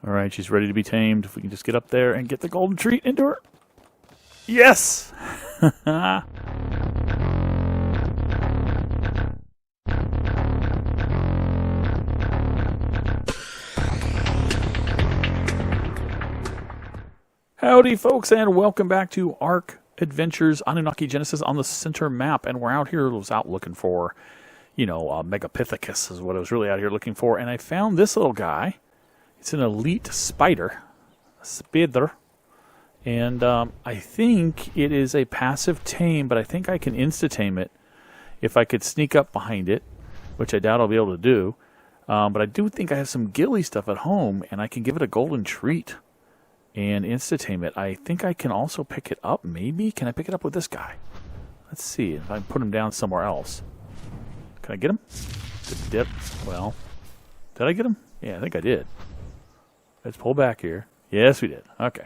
All right, she's ready to be tamed. If we can just get up there and get the golden treat into her. Yes! Howdy, folks, and welcome back to ARK Adventures Annunaki Genesis on the center map. And we're out here, I was out looking for, Megapithecus is what I was really out here looking for. And I found this little guy. It's an elite spider. And I think it is a passive tame, but I think I can insta-tame it if I could sneak up behind it, which I doubt I'll be able to do. But I do think I have some ghillie stuff at home, and I can give it a golden treat and insta-tame it. I think I can also pick it up, maybe? Can I pick it up with this guy? Let's see if I can put him down somewhere else. Can I get him? Good dip. Well, did I get him? Yeah, I think I did. Let's pull back here. Yes, we did. Okay.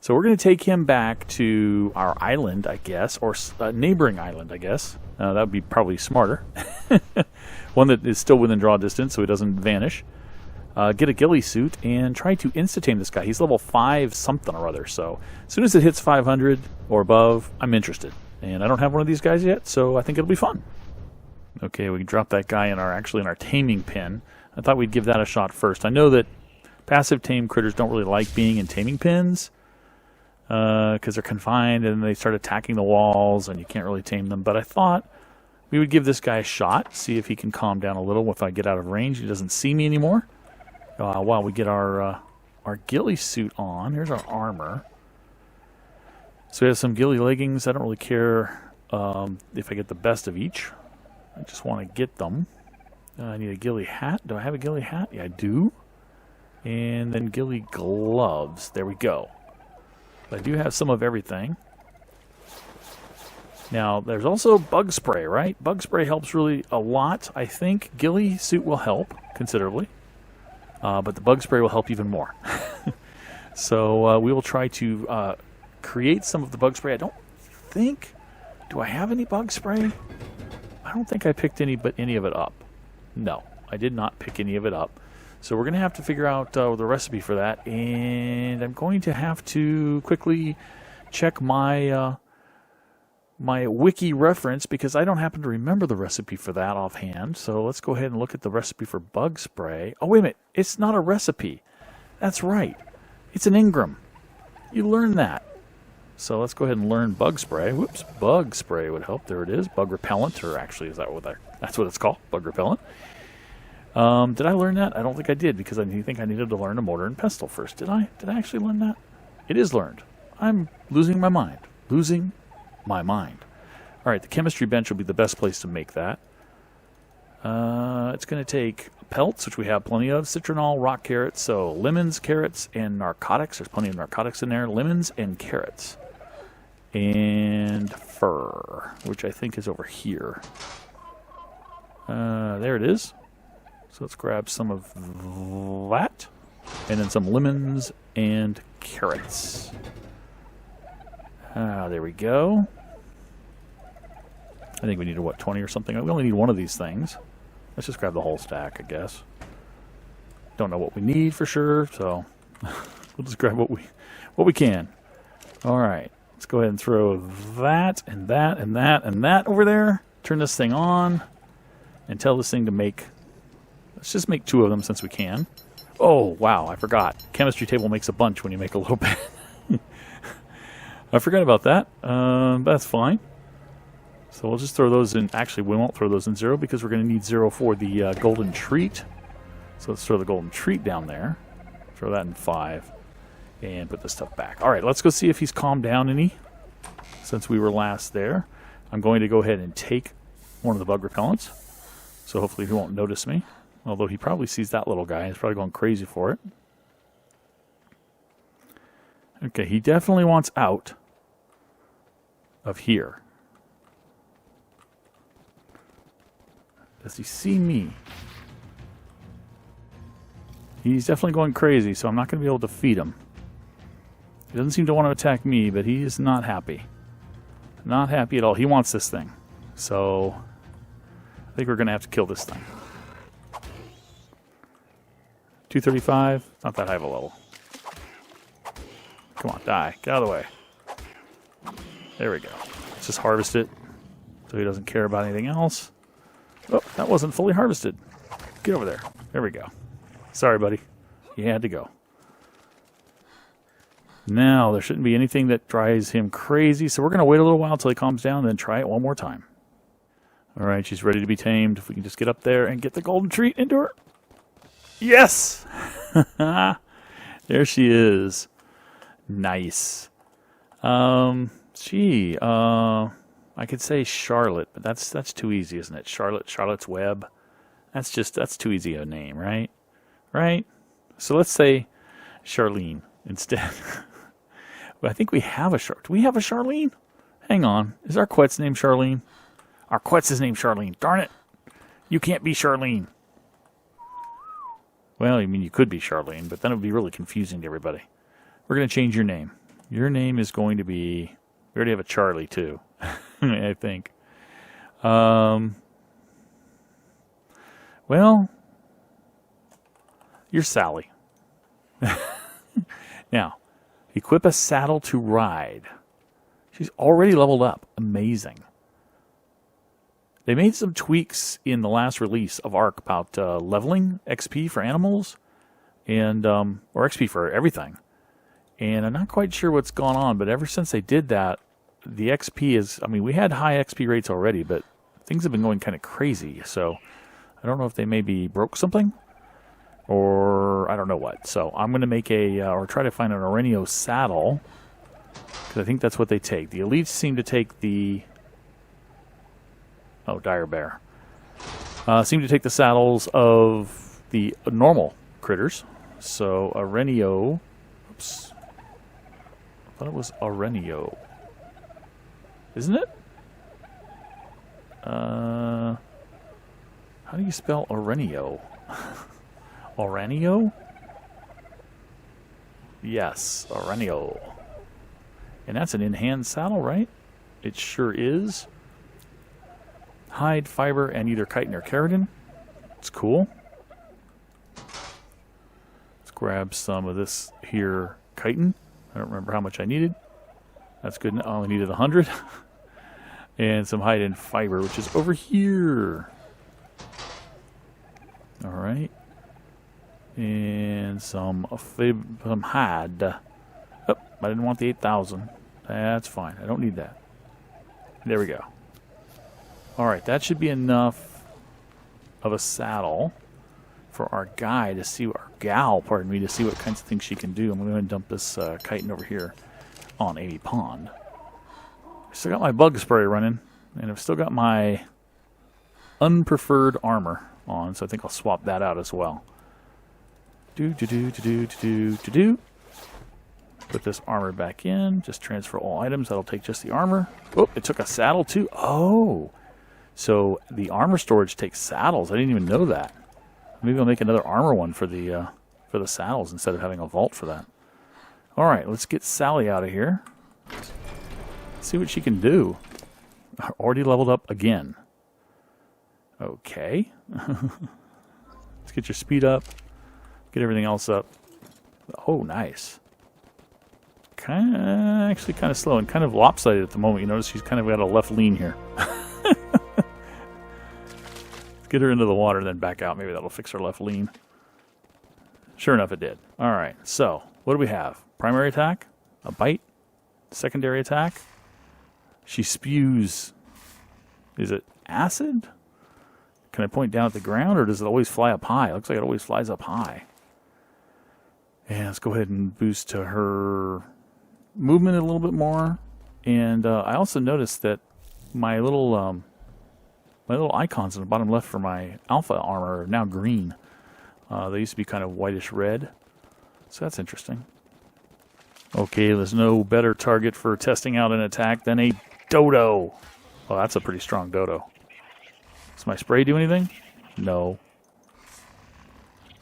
So we're going to take him back to our island, I guess, or a neighboring island, I guess. That would be probably smarter. One that is still within draw distance so he doesn't vanish. Get a ghillie suit and try to insta-tame this guy. He's level 5 something or other, so as soon as it hits 500 or above, I'm interested. And I don't have one of these guys yet, so I think it'll be fun. Okay, we can drop that guy in our taming pen. I thought we'd give that a shot first. I know that passive tame critters don't really like being in taming pens because they're confined and they start attacking the walls and you can't really tame them. But I thought we would give this guy a shot, see if he can calm down a little if I get out of range. He doesn't see me anymore. While we get our ghillie suit on. Here's our armor. So we have some ghillie leggings. I don't really care if I get the best of each. I just want to get them. I need a ghillie hat. Do I have a ghillie hat? Yeah, I do. And then ghillie gloves. There we go. I do have some of everything. Now, there's also bug spray, right? Bug spray helps really a lot. I think ghillie suit will help considerably. But the bug spray will help even more. So we will try to create some of the bug spray. I don't think... Do I have any bug spray? I don't think I picked any of it up. No, I did not pick any of it up. So we're going to have to figure out the recipe for that. And I'm going to have to quickly check my my wiki reference because I don't happen to remember the recipe for that offhand. So let's go ahead and look at the recipe for bug spray. Oh, wait a minute. It's not a recipe. That's right. It's an engram. You learn that. So let's go ahead and learn bug spray. Whoops. Bug spray would help. There it is. Bug repellent. Or actually, that's what it's called. Bug repellent. Did I learn that? I don't think I did because I think I needed to learn a mortar and pestle first. Did I? Did I actually learn that? It is learned. I'm losing my mind. Losing my mind. All right, the chemistry bench will be the best place to make that. It's going to take pelts, which we have plenty of, citronal, rock carrots, so lemons, carrots, and narcotics. There's plenty of narcotics in there. Lemons and carrots. And fur, which I think is over here. There it is. So let's grab some of that. And then some lemons and carrots. There we go. I think we need, 20 or something? We only need one of these things. Let's just grab the whole stack, I guess. Don't know what we need for sure, so we'll just grab what we can. All right. Let's go ahead and throw that and that and that and that over there. Turn this thing on and tell this thing to make... Let's just make 2 of them since we can. Oh, wow, I forgot. Chemistry table makes a bunch when you make a little bit. I forgot about that. That's fine. So we'll just throw those in. Actually, we won't throw those in 0 because we're going to need 0 for the golden treat. So let's throw the golden treat down there. Throw that in 5. And put this stuff back. All right, let's go see if he's calmed down any since we were last there. I'm going to go ahead and take one of the bug repellents. So hopefully he won't notice me. Although he probably sees that little guy. He's probably going crazy for it. Okay, he definitely wants out of here. Does he see me? He's definitely going crazy, so I'm not going to be able to feed him. He doesn't seem to want to attack me, but he is not happy. Not happy at all. He wants this thing. So I think we're going to have to kill this thing. 235. Not that high of a level. Come on, die. Get out of the way. There we go. Let's just harvest it so he doesn't care about anything else. Oh, that wasn't fully harvested. Get over there. There we go. Sorry, buddy. You had to go. Now, there shouldn't be anything that drives him crazy, so we're going to wait a little while until he calms down and then try it one more time. Alright, she's ready to be tamed. If we can just get up there and get the golden treat into her. Yes! There she is. Nice. I could say Charlotte, but that's too easy, isn't it? Charlotte's Web. That's too easy a name, right? Right? So let's say Charlene instead. But I think we have a Charlene. Do we have a Charlene? Hang on. Is our Quetz named Charlene? Our Quetz is named Charlene. Darn it. You can't be Charlene. Well, I mean, you could be Charlene, but then it would be really confusing to everybody. We're going to change your name. Your name is going to be... We already have a Charlie, too. I think. Well, you're Sally. Now, equip a saddle to ride. She's already leveled up. Amazing. They made some tweaks in the last release of ARK about leveling XP for animals, and or XP for everything. And I'm not quite sure what's gone on, but ever since they did that, the XP is... I mean, we had high XP rates already, but things have been going kind of crazy. So I don't know if they maybe broke something, or I don't know what. So I'm going to make or try to find an Arenio saddle, because I think that's what they take. The elites seem to take the... Oh, dire bear. Seem to take the saddles of the normal critters. So Arenio... Oops. I thought it was Arenio. Isn't it? How do you spell Arenio? Arenio? Yes, Arenio. And that's an in-hand saddle, right? It sure is. Hide, fiber, and either chitin or keratin. It's cool. Let's grab some of this here chitin. I don't remember how much I needed. That's good. I only needed 100. And some hide and fiber, which is over here. Alright. And some hide. Oh, I didn't want the 8,000. That's fine. I don't need that. There we go. Alright, that should be enough of a saddle for our guy to see, our gal, pardon me, to see what kinds of things she can do. I'm going to dump this chitin over here on a pond. I still got my bug spray running, and I've still got my unpreferred armor on, so I think I'll swap that out as well. Put this armor back in. Just transfer all items. That'll take just the armor. Oh, it took a saddle too. Oh, so the armor storage takes saddles. I didn't even know that. Maybe I'll make another armor one for the saddles instead of having a vault for that. All right, let's get Sally out of here. See what she can do. Already leveled up again. Okay. Let's get your speed up. Get everything else up. Oh, nice. Actually kind of slow and kind of lopsided at the moment. You notice she's kind of got a left lean here. Get her into the water, then back out. Maybe that'll fix her left lean. Sure enough, it did. All right, so what do we have? Primary attack, a bite, secondary attack. She spews. Is it acid? Can I point down at the ground, or does it always fly up high? It looks like it always flies up high. And let's go ahead and boost to her movement a little bit more. And I also noticed that my little icons in the bottom left for my alpha armor are now green. They used to be kind of whitish red. So that's interesting. Okay, there's no better target for testing out an attack than a dodo. Well, that's a pretty strong dodo. Does my spray do anything? No.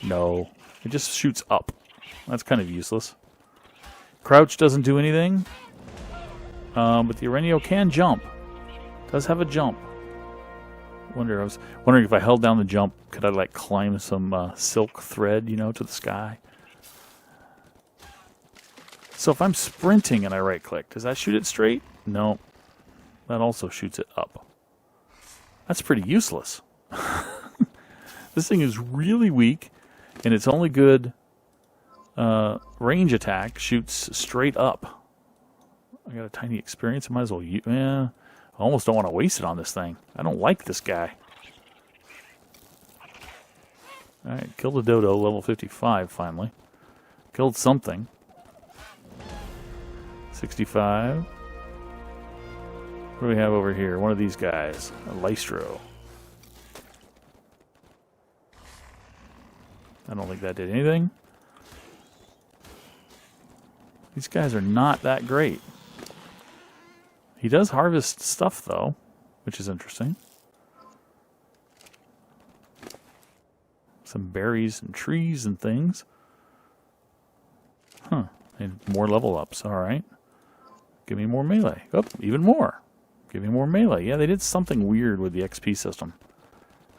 No. It just shoots up. That's kind of useless. Crouch doesn't do anything. But the Arenio can jump. Does have a jump. I was wondering if I held down the jump, could I like climb some silk thread, you know, to the sky? So if I'm sprinting and I right click, does that shoot it straight? No. That also shoots it up. That's pretty useless. This thing is really weak, and it's only good range attack, shoots straight up. I got a tiny experience, I might as well use. I almost don't want to waste it on this thing. I don't like this guy. Alright, killed a dodo, level 55 finally. Killed something. 65. What do we have over here? One of these guys. A Lystro. I don't think that did anything. These guys are not that great. He does harvest stuff, though, which is interesting. Some berries and trees and things. Huh. And more level ups. Alright. Give me more melee. Oh, even more. Give me more melee. Yeah, they did something weird with the XP system.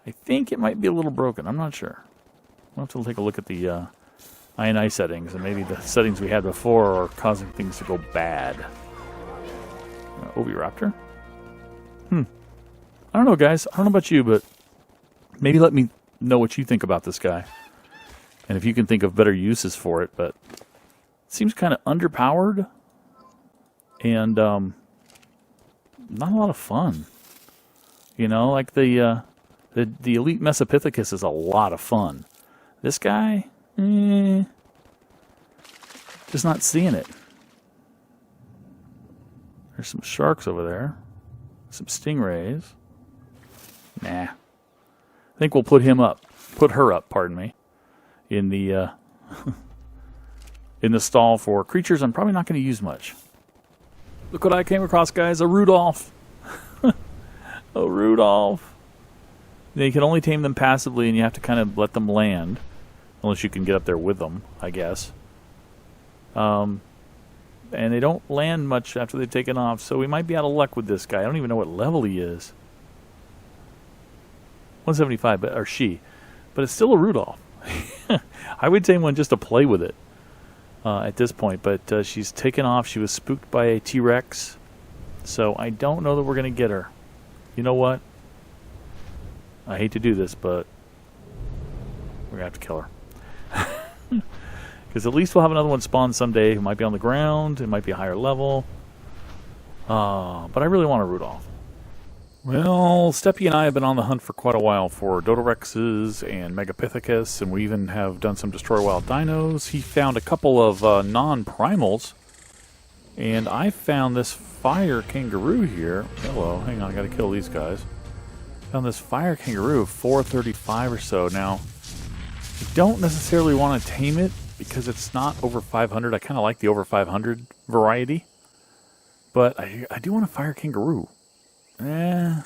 I think it might be a little broken. I'm not sure. We'll have to take a look at the INI settings, and maybe the settings we had before are causing things to go bad. Oviraptor? I don't know, guys. I don't know about you, but maybe let me know what you think about this guy. And if you can think of better uses for it, but it seems kind of underpowered. And not a lot of fun. You know, like the Elite Mesopithecus is a lot of fun. This guy, just not seeing it. There's some sharks over there. Some stingrays. Nah. I think we'll put him up. Put her up, pardon me. In the in the stall for creatures I'm probably not going to use much. Look what I came across, guys. A Rudolph. A Rudolph. You can only tame them passively, and you have to kind of let them land. Unless you can get up there with them, I guess. And they don't land much after they've taken off, so we might be out of luck with this guy. I don't even know what level he is. 175, or she. But it's still a Rudolph. I would tame one just to play with it. At this point, but she's taken off. She was spooked by a T-Rex, so I don't know that we're going to get her. You know what? I hate to do this, but we're going to have to kill her. Because at least we'll have another one spawn someday. It might be on the ground. It might be a higher level. But I really want a Rudolph. Well, Steppy and I have been on the hunt for quite a while for Dodorexes and Megapithecus, and we even have done some Destroy Wild Dinos. He found a couple of non-primals, and I found this fire kangaroo here. Hello, hang on, I gotta kill these guys. Found this fire kangaroo, 435 or so. Now, I don't necessarily want to tame it because it's not over 500. I kind of like the over 500 variety, but I do want a fire kangaroo. I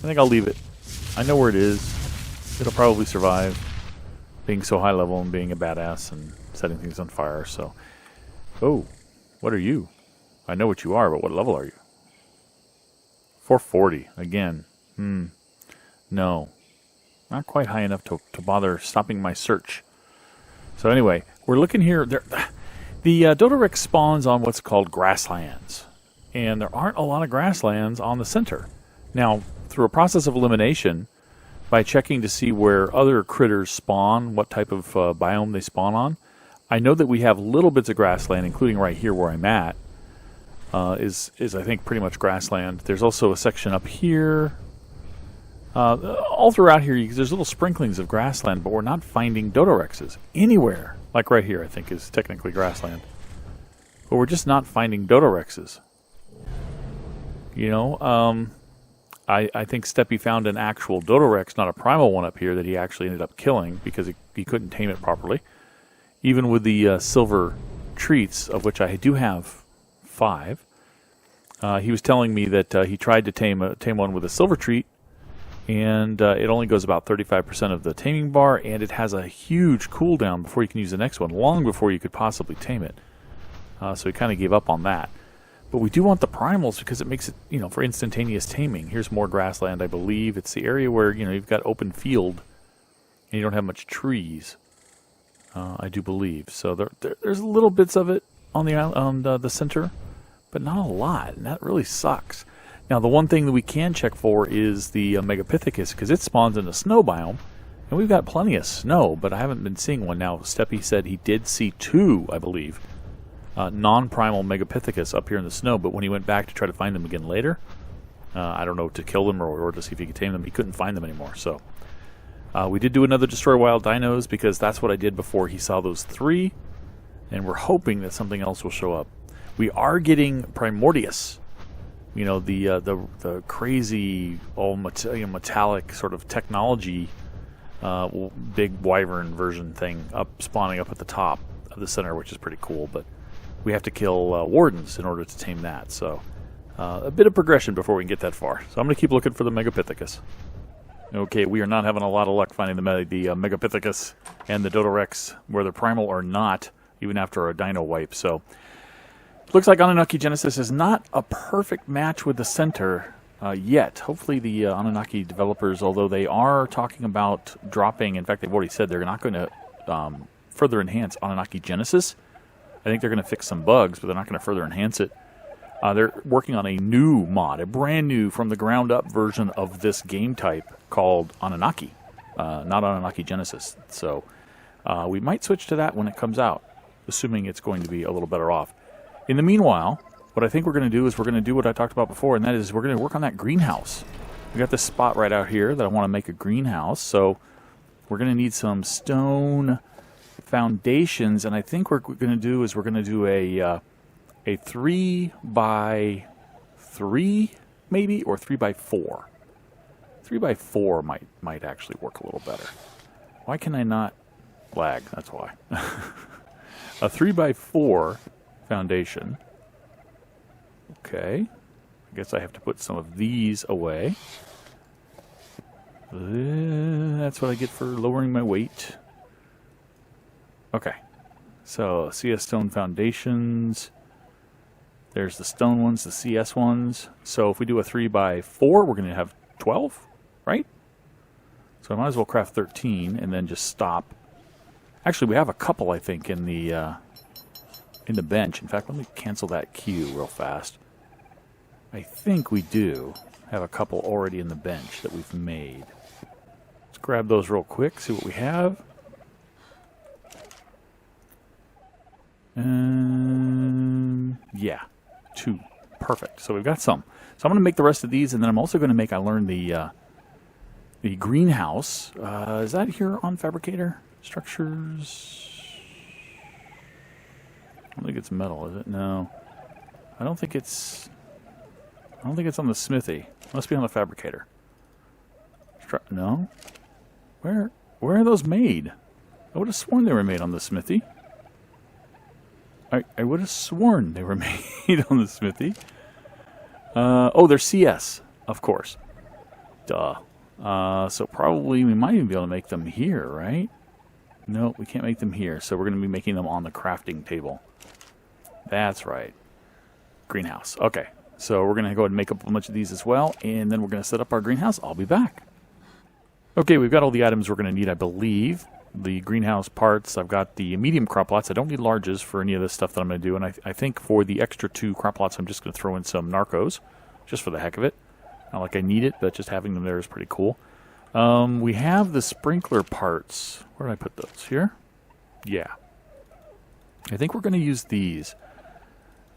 think I'll leave it. I know where it is. It'll probably survive being so high level and being a badass and setting things on fire, so. Oh, what are you? I know what you are, but what level are you? 440, again. No. Not quite high enough to bother stopping my search. So anyway, we're looking here. The Dodorex spawns on what's called grasslands, and there aren't a lot of grasslands on the center. Now, through a process of elimination, by checking to see where other critters spawn, what type of biome they spawn on, I know that we have little bits of grassland, including right here where I'm at, is I think pretty much grassland. There's also a section up here. All throughout here, there's little sprinklings of grassland, but we're not finding Dodorexes anywhere. Like right here, I think, is technically grassland. But we're just not finding Dodorexes. You know, I think Steppy found an actual Dodorex, not a primal one up here, that he actually ended up killing because he couldn't tame it properly. Even with the silver treats, of which I do have 5. He was telling me that he tried to tame one with a silver treat, and it only goes about 35% of the taming bar, and it has a huge cooldown before you can use the next one, long before you could possibly tame it. So he kind of gave up on that. But we do want the primals because it makes it, for instantaneous taming. Here's more grassland, I believe. It's the area where, you've got open field and you don't have much trees, I do believe. So there's little bits of it on the center, but not a lot, and that really sucks. Now, the one thing that we can check for is the Megapithecus, because it spawns in the snow biome, and we've got plenty of snow, but I haven't been seeing one. Now, Steppy said he did see 2, I believe, non-primal Megapithecus up here in the snow, but when he went back to try to find them again later, I don't know, to kill them or to see if he could tame them, he couldn't find them anymore. So we did do another Destroy Wild Dinos, because that's what I did before he saw those 3, and we're hoping that something else will show up. We are getting Primordius, the crazy all metallic sort of technology big wyvern version thing spawning up at the top of the center, which is pretty cool, but we have to kill wardens in order to tame that, so a bit of progression before we can get that far. So I'm going to keep looking for the Megapithecus. Okay, we are not having a lot of luck finding the Megapithecus and the Dodorex, whether primal or not, even after a dino wipe. So looks like Annunaki Genesis is not a perfect match with the center yet. Hopefully the Annunaki developers, although they are talking about dropping, in fact they've already said they're not going to further enhance Annunaki Genesis. I think they're going to fix some bugs, but they're not going to further enhance it. They're working on a new mod, a brand new from the ground up version of this game type called Annunaki, not Annunaki Genesis. So we might switch to that when it comes out, assuming it's going to be a little better off. In the meanwhile, what I think we're going to do is we're going to do what I talked about before, and that is we're going to work on that greenhouse. We got this spot right out here that I want to make a greenhouse, so we're going to need some stone foundations, and I think what we're going to do is we're going to do a 3x3 maybe, or 3x4. 3x4 might actually work a little better. Why can I not lag? That's why. A 3x4 foundation. Okay. I guess I have to put some of these away. That's what I get for lowering my weight. Okay. So, CS stone foundations. There's the stone ones, the CS ones. So if we do a 3x4, we're going to have 12, right? So I might as well craft 13 and then just stop. Actually, we have a couple, I think, in the bench. In fact, let me cancel that queue real fast. I think we do have a couple already in the bench that we've made. Let's grab those real quick, see what we have. Yeah, 2. Perfect. So we've got some. So I'm going to make the rest of these, and then I'm also going to make, I learned the greenhouse. Is that here on Fabricator? Structures. I don't think it's metal, is it? No. I don't think it's on the smithy. It must be on the Fabricator. No? Where are those made? I would have sworn they were made on the smithy. I would have sworn they were made on the smithy. Oh, they're CS, of course. Duh. So probably we might even be able to make them here, right? No, we can't make them here, so we're going to be making them on the crafting table. That's right. Greenhouse. Okay, so we're going to go ahead and make up a bunch of these as well, and then we're going to set up our greenhouse. I'll be back. Okay, we've got all the items we're going to need, I believe. The greenhouse parts, I've got the medium crop lots. I don't need larges for any of this stuff that I'm going to do, and I think for the extra 2 crop lots, I'm just going to throw in some narcos, just for the heck of it. Not like I need it, but just having them there is pretty cool. We have the sprinkler parts. Where did I put those? Here? Yeah. I think we're going to use these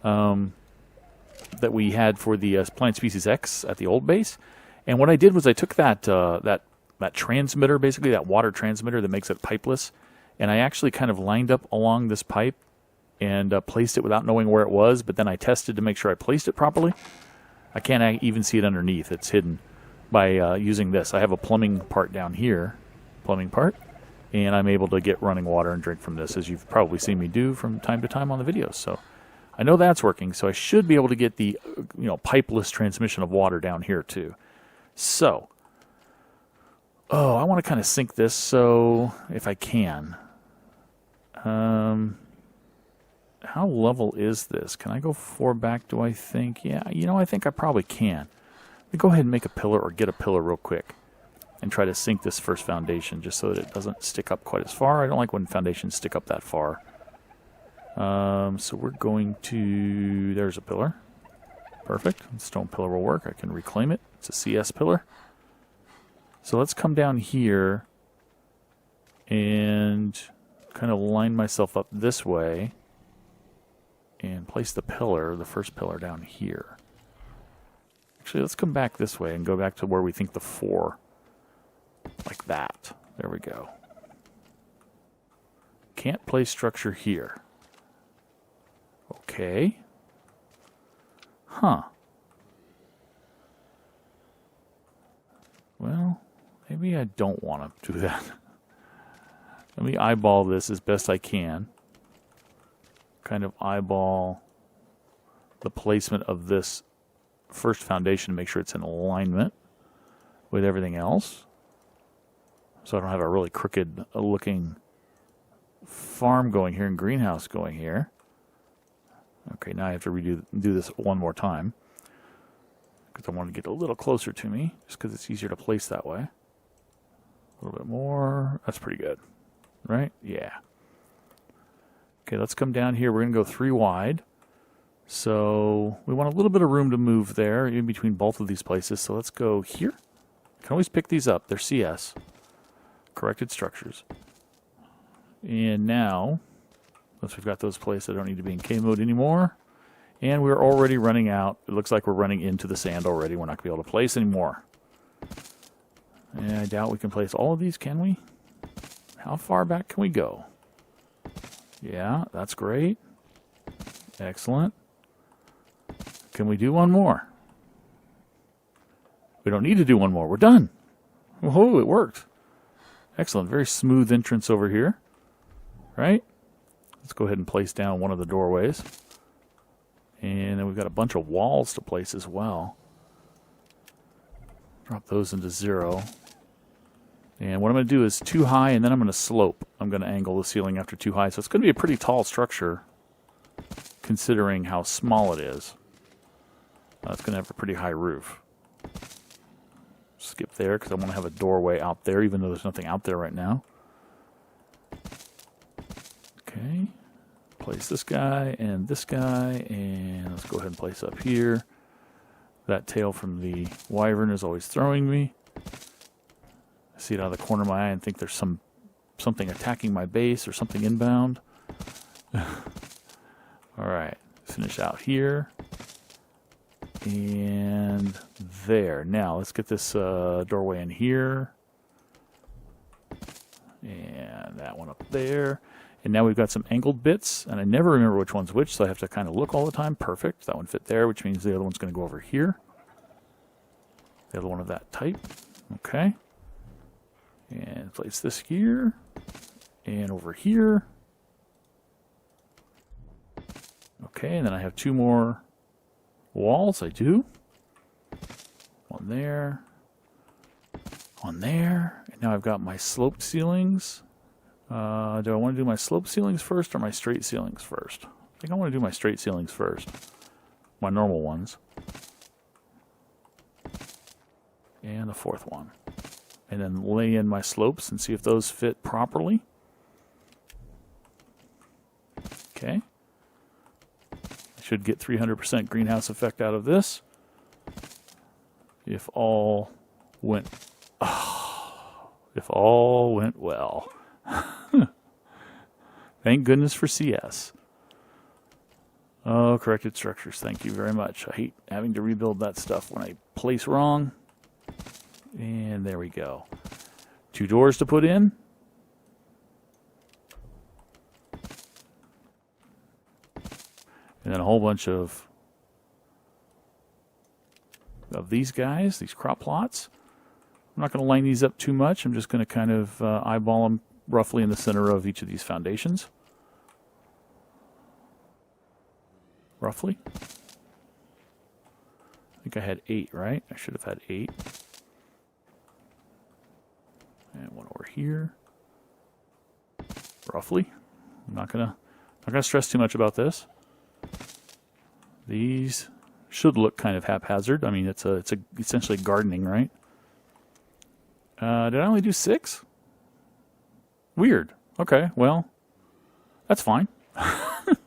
that we had for the Plant Species X at the old base. And what I did was I took that transmitter, basically that water transmitter that makes it pipeless, and I actually kind of lined up along this pipe and placed it without knowing where it was, but then I tested to make sure I placed it properly. I can't even see it underneath. It's hidden by using this. I have a plumbing part down here, and I'm able to get running water and drink from this, as you've probably seen me do from time to time on the videos. So I know that's working, so I should be able to get the pipeless transmission of water down here too. So, I want to kind of sync this, so if I can. how level is this? Can I go 4 back, do I think? Yeah, you know, I think I probably can. Let me go ahead and make a pillar or get a pillar real quick and try to sink this first foundation just so that it doesn't stick up quite as far. I don't like when foundations stick up that far. So we're going to... There's a pillar. Perfect. Stone pillar will work. I can reclaim it. It's a CS pillar. So let's come down here and kind of line myself up this way and place the pillar, the first pillar, down here. Actually, let's come back this way and go back to where we think the 4. Like that. There we go. Can't place structure here. Okay. Huh. Well, maybe I don't want to do that. Let me eyeball this as best I can. Kind of eyeball the placement of this first foundation to make sure it's in alignment with everything else. So I don't have a really crooked looking farm going here and greenhouse going here. Okay, now I have to do this one more time because I want to get a little closer to me just because it's easier to place that way. A little bit more. That's pretty good, right? Yeah. Okay, let's come down here. We're going to go 3 wide. So we want a little bit of room to move there in between both of these places. So let's go here. You can always pick these up. They're CS. Corrected structures. And now, once we've got those placed, I don't need to be in K mode anymore. And we're already running out. It looks like we're running into the sand already. We're not going to be able to place anymore. And I doubt we can place all of these, can we? How far back can we go? Yeah, that's great. Excellent. Can we do one more? We don't need to do one more. We're done. Whoa, it worked. Excellent. Very smooth entrance over here. Right? Let's go ahead and place down one of the doorways. And then we've got a bunch of walls to place as well. Drop those into 0. And what I'm going to do is 2 high, and then I'm going to slope. I'm going to angle the ceiling after 2 high. So it's going to be a pretty tall structure, considering how small it is. It's going to have a pretty high roof. Skip there, because I want to have a doorway out there, even though there's nothing out there right now. Okay. Place this guy, and let's go ahead and place up here. That tail from the wyvern is always throwing me. I see it out of the corner of my eye and think there's something attacking my base or something inbound. Alright, finish out here. And there. Now, let's get this doorway in here. And that one up there. And now we've got some angled bits, and I never remember which one's which, so I have to kind of look all the time. Perfect. That one fit there, which means the other one's going to go over here. The other one of that type. Okay. And place this here. And over here. Okay, and then I have 2 more walls. I do. One there. One there. And now I've got my sloped ceilings. Do I want to do my sloped ceilings first or my straight ceilings first? I think I want to do my straight ceilings first. My normal ones. And the 4th one. And then lay in my slopes and see if those fit properly. Okay. I should get 300% greenhouse effect out of this. If all went... if all went well. Thank goodness for CS. Oh, corrected structures. Thank you very much. I hate having to rebuild that stuff when I place wrong. And there we go. 2 doors to put in. And then a whole bunch of these guys, these crop plots. I'm not going to line these up too much. I'm just going to kind of eyeball them roughly in the center of each of these foundations. Roughly. I think I had 8, right? I should have had 8. And one over here. Roughly. I'm not Not going to stress too much about this. These should look kind of haphazard. I mean, it's essentially gardening, right? Did I only do 6? Weird. Okay, well, that's fine. Let's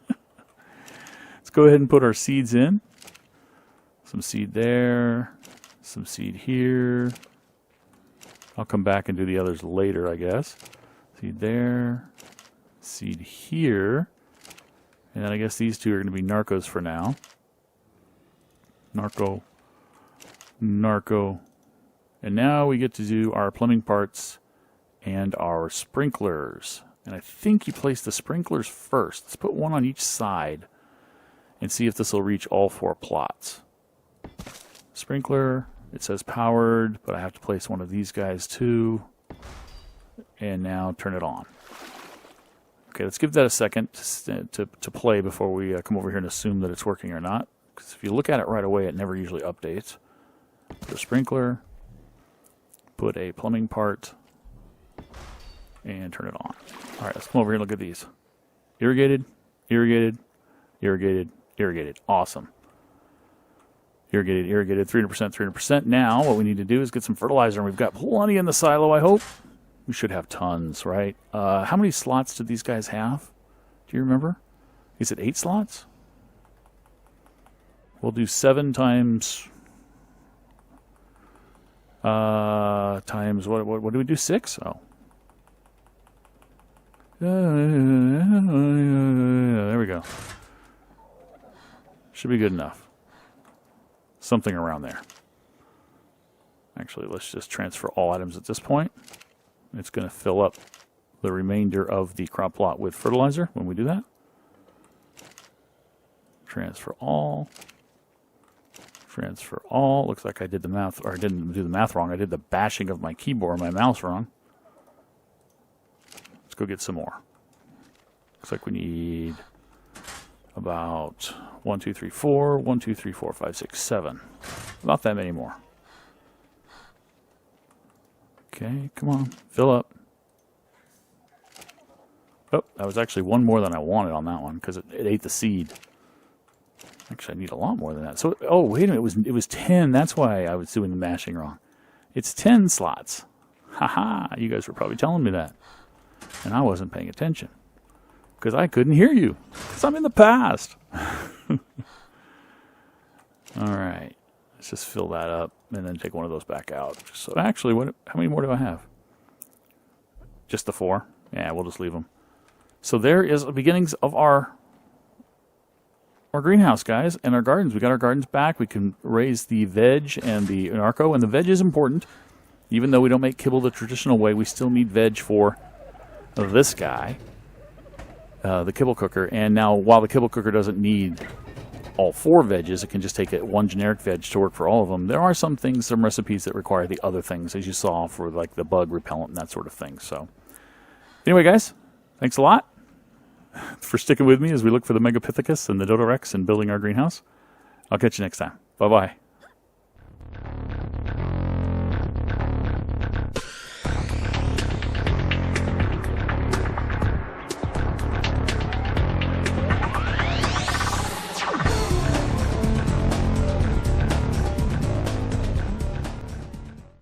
go ahead and put our seeds in. Some seed there. Some seed here. I'll come back and do the others later, I guess. Seed there. Seed here. And then I guess these two are going to be narcos for now. Narco. Narco. And now we get to do our plumbing parts and our sprinklers. And I think you place the sprinklers first. Let's put one on each side and see if this will reach all 4 plots. Sprinkler, it says powered, but I have to place one of these guys too. And now turn it on. Okay, let's give that a second to play before we come over here and assume that it's working or not. Because if you look at it right away, it never usually updates. Put a sprinkler, put a plumbing part, and turn it on. All right, let's come over here and look at these. Irrigated, irrigated, irrigated, irrigated. Awesome. Irrigated, irrigated, 300%, 300%. Now what we need to do is get some fertilizer, and we've got plenty in the silo, I hope. We should have tons, right? How many slots did these guys have? Do you remember? Is it 8 slots? We'll do 7 times... times... What do we do? 6? Oh. There we go. Should be good enough. Something around there. Actually, let's just transfer all items at this point. It's going to fill up the remainder of the crop plot with fertilizer when we do that. Transfer all. Transfer all. Looks like I did the math, or I didn't do the math wrong. I did the bashing of my keyboard, my mouse wrong. Let's go get some more. Looks like we need about 1, 2, 3, 4, 1, 2, 3, 4, 5, 6, 7. Not that many more. Okay, come on, fill up. Oh, that was actually one more than I wanted on that one because it ate the seed. Actually, I need a lot more than that. So, oh, wait a minute, it was 10. That's why I was doing the mashing wrong. It's 10 slots. Haha, you guys were probably telling me that. And I wasn't paying attention. Because I couldn't hear you. Because I'm in the past. Alright. Let's just fill that up and then take one of those back out. So actually, how many more do I have? Just the 4? Yeah, we'll just leave them. So there is the beginnings of our greenhouse, guys, and our gardens. We got our gardens back. We can raise the veg and the narco, and the veg is important. Even though we don't make kibble the traditional way, we still need veg for this guy. The kibble cooker, and now while the kibble cooker doesn't need all 4 veggies, it can just take one generic veg to work for all of them. There are some recipes that require the other things, as you saw, for like the bug repellent and that sort of thing. So anyway, guys, thanks a lot for sticking with me as we look for the Megapithecus and the Dodorex and building our greenhouse. I'll catch you next time. Bye-bye.